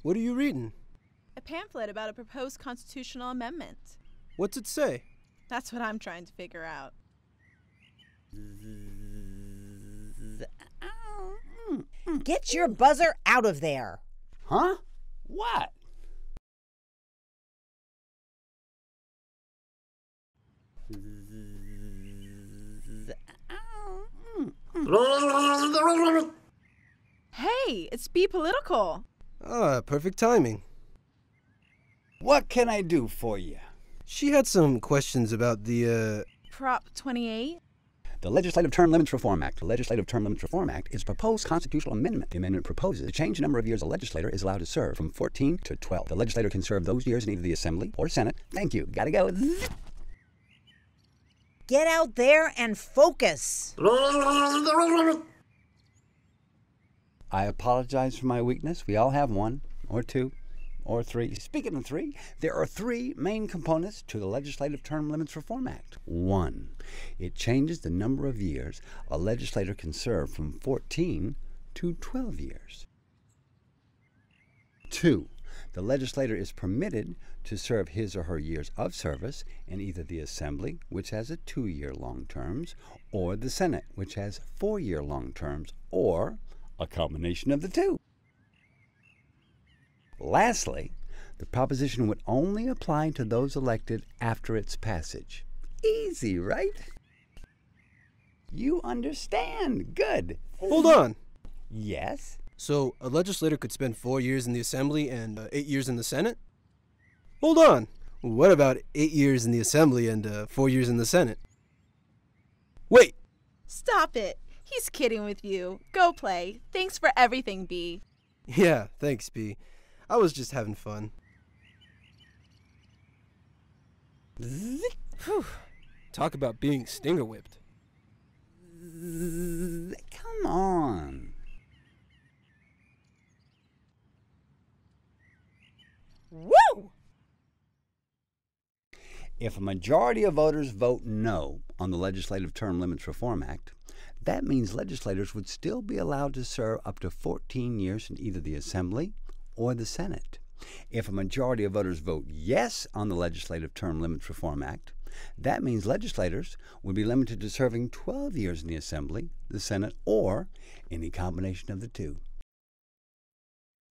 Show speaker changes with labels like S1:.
S1: What are you reading?
S2: A pamphlet about a proposed constitutional amendment.
S1: What's it say?
S2: That's what I'm trying to figure out.
S3: Get your buzzer out of there.
S4: Huh? What?
S2: Hey, it's BeePolitical.
S1: Ah, perfect timing.
S4: What can I do for you?
S1: She had some questions about the,
S2: Prop 28.
S4: The Legislative Term Limits Reform Act. The Legislative Term Limits Reform Act is a proposed constitutional amendment. The amendment proposes to change the number of years a legislator is allowed to serve from 14 to 12. The legislator can serve those years in either the Assembly or Senate. Thank you. Gotta go.
S3: Get out there and focus.
S4: I apologize for my weakness. We all have one, or two, or three. Speaking of three, there are three main components to the Legislative Term Limits Reform Act. 1, it changes the number of years a legislator can serve from 14 to 12 years. 2, the legislator is permitted to serve his or her years of service in either the Assembly, which has a 2-year long terms, or the Senate, which has 4-year long terms, or a combination of the two. Lastly, the proposition would only apply to those elected after its passage. Easy, right? You understand. Good.
S1: Hold on.
S4: Yes?
S1: So a legislator could spend 4 years in the Assembly and 8 years in the Senate? Hold on. What about 8 years in the Assembly and 4 years in the Senate? Wait.
S2: Stop it. He's kidding with you. Go play. Thanks for everything, Bee.
S1: Yeah, thanks, Bee. I was just having fun. Whew. Talk about being stinger whipped.
S4: Come on.
S3: Woo!
S4: If a majority of voters vote no on the Legislative Term Limits Reform Act, that means legislators would still be allowed to serve up to 14 years in either the Assembly or the Senate. If a majority of voters vote yes on the Legislative Term Limits Reform Act, that means legislators would be limited to serving 12 years in the Assembly, the Senate, or any combination of the two.